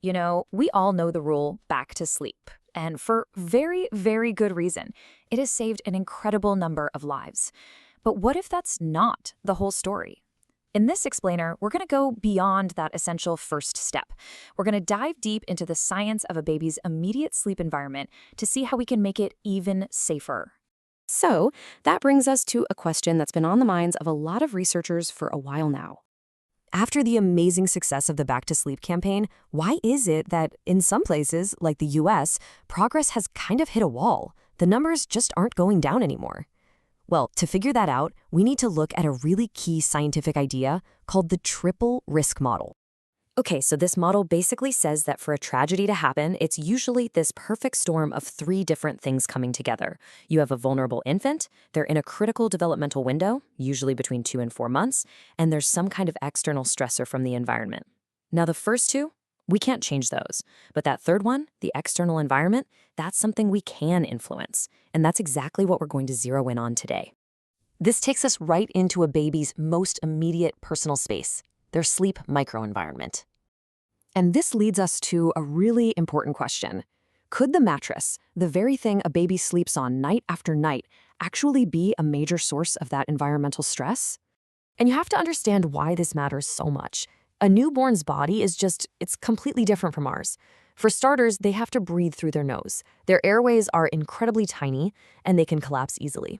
We all know the rule back to sleep. And for very, very good reason. It has saved an incredible number of lives. But what if that's not the whole story? In this explainer, we're going to go beyond that essential first step. We're going to dive deep into the science of a baby's immediate sleep environment to see how we can make it even safer. So, that brings us to a question that's been on the minds of a lot of researchers for a while now. After the amazing success of the Back to Sleep campaign, why is it that in some places, like the US, progress has kind of hit a wall? The numbers just aren't going down anymore. Well, to figure that out, we need to look at a really key scientific idea called the triple risk model. Okay, so this model basically says that for a tragedy to happen, it's usually this perfect storm of three different things coming together. You have a vulnerable infant, they're in a critical developmental window, usually between 2 and 4 months, and there's some kind of external stressor from the environment. Now, the first two, we can't change those. But that third one, the external environment, that's something we can influence. And that's exactly what we're going to zero in on today. This takes us right into a baby's most immediate personal space, their sleep microenvironment. And this leads us to a really important question. Could the mattress, the very thing a baby sleeps on night after night, actually be a major source of that environmental stress? And you have to understand why this matters so much. A newborn's body it's completely different from ours. For starters, they have to breathe through their nose. Their airways are incredibly tiny, and they can collapse easily.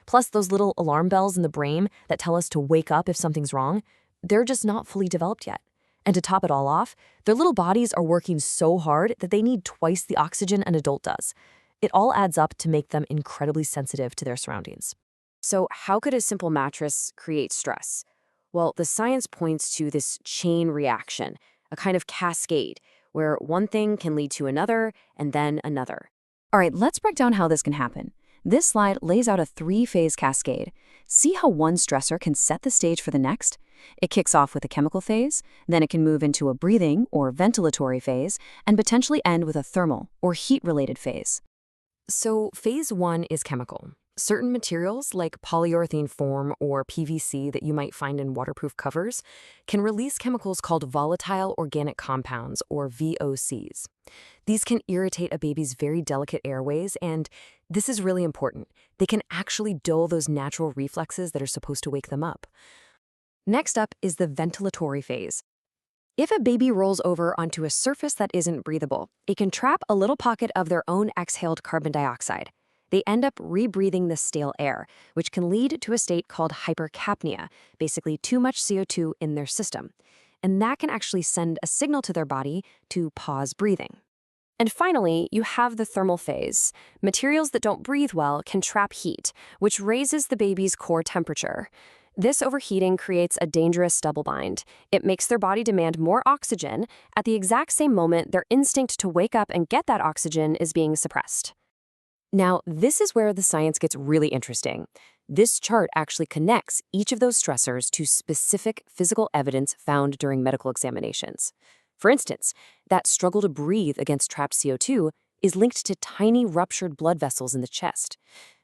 Plus, those little alarm bells in the brain that tell us to wake up if something's wrong, they're just not fully developed yet. And to top it all off, their little bodies are working so hard that they need twice the oxygen an adult does. It all adds up to make them incredibly sensitive to their surroundings. So how could a simple mattress create stress? Well, the science points to this chain reaction, a kind of cascade, where one thing can lead to another and then another. All right, let's break down how this can happen. This slide lays out a three-phase cascade. See how one stressor can set the stage for the next? It kicks off with a chemical phase, then it can move into a breathing or ventilatory phase, and potentially end with a thermal or heat-related phase. So phase one is chemical. Certain materials like polyurethane foam or PVC that you might find in waterproof covers can release chemicals called volatile organic compounds or VOCs. These can irritate a baby's very delicate airways, and this is really important. They can actually dull those natural reflexes that are supposed to wake them up. Next up is the ventilatory phase. If a baby rolls over onto a surface that isn't breathable, it can trap a little pocket of their own exhaled carbon dioxide. They end up rebreathing the stale air, which can lead to a state called hypercapnia, basically too much CO2 in their system. And that can actually send a signal to their body to pause breathing. And finally, you have the thermal phase. Materials that don't breathe well can trap heat, which raises the baby's core temperature. This overheating creates a dangerous double bind. It makes their body demand more oxygen at the exact same moment their instinct to wake up and get that oxygen is being suppressed. Now, this is where the science gets really interesting. This chart actually connects each of those stressors to specific physical evidence found during medical examinations. For instance, that struggle to breathe against trapped CO2 is linked to tiny ruptured blood vessels in the chest.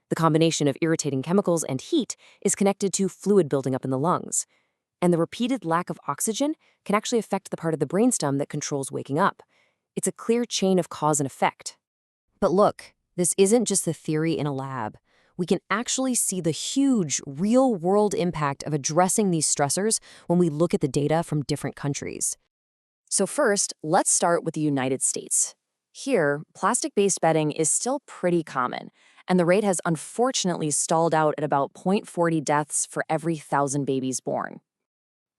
The combination of irritating chemicals and heat is connected to fluid building up in the lungs. And the repeated lack of oxygen can actually affect the part of the brainstem that controls waking up. It's a clear chain of cause and effect. But look, this isn't just a theory in a lab. We can actually see the huge, real-world impact of addressing these stressors when we look at the data from different countries. So first, let's start with the United States. Here, plastic-based bedding is still pretty common, and the rate has unfortunately stalled out at about 0.40 deaths for every 1,000 babies born.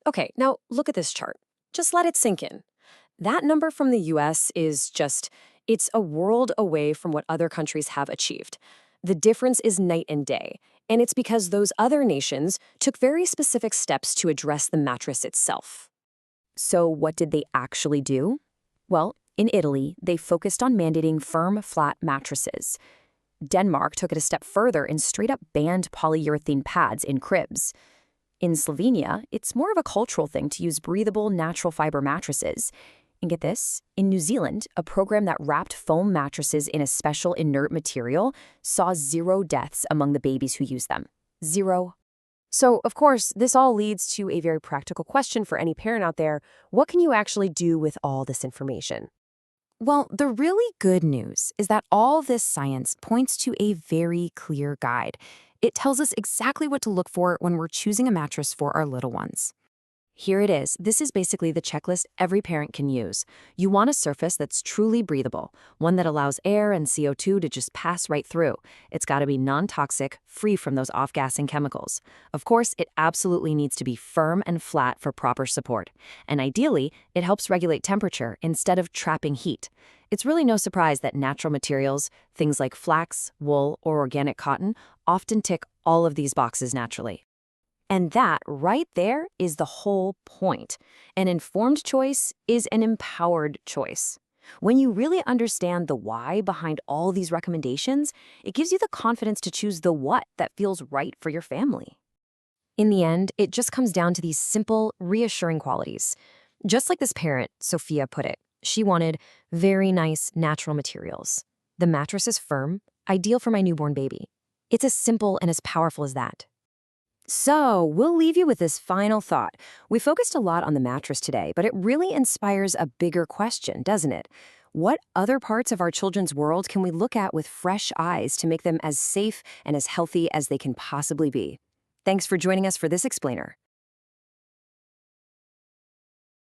Okay, now look at this chart. Just let it sink in. That number from the US is it's a world away from what other countries have achieved. The difference is night and day, and it's because those other nations took very specific steps to address the mattress itself. So what did they actually do? Well, in Italy, they focused on mandating firm, flat mattresses. Denmark took it a step further and straight up banned polyurethane pads in cribs. In Slovenia, it's more of a cultural thing to use breathable, natural fiber mattresses. And get this, in New Zealand, a program that wrapped foam mattresses in a special inert material saw 0 deaths among the babies who used them. 0. So, of course, this all leads to a very practical question for any parent out there. What can you actually do with all this information? Well, the really good news is that all this science points to a very clear guide. It tells us exactly what to look for when we're choosing a mattress for our little ones. Here it is. This is basically the checklist every parent can use. You want a surface that's truly breathable, one that allows air and CO2 to just pass right through. It's got to be non-toxic, free from those off-gassing chemicals. Of course, it absolutely needs to be firm and flat for proper support. And ideally, it helps regulate temperature instead of trapping heat. It's really no surprise that natural materials, things like flax, wool, or organic cotton, often tick all of these boxes naturally. And that right there is the whole point. An informed choice is an empowered choice. When you really understand the why behind all these recommendations, it gives you the confidence to choose the what that feels right for your family. In the end, it just comes down to these simple, reassuring qualities. Just like this parent, Sophia, put it, she wanted very nice, natural materials. The mattress is firm, ideal for my newborn baby. It's as simple and as powerful as that. So, we'll leave you with this final thought. We focused a lot on the mattress today, but it really inspires a bigger question, doesn't it? What other parts of our children's world can we look at with fresh eyes to make them as safe and as healthy as they can possibly be? Thanks for joining us for this explainer.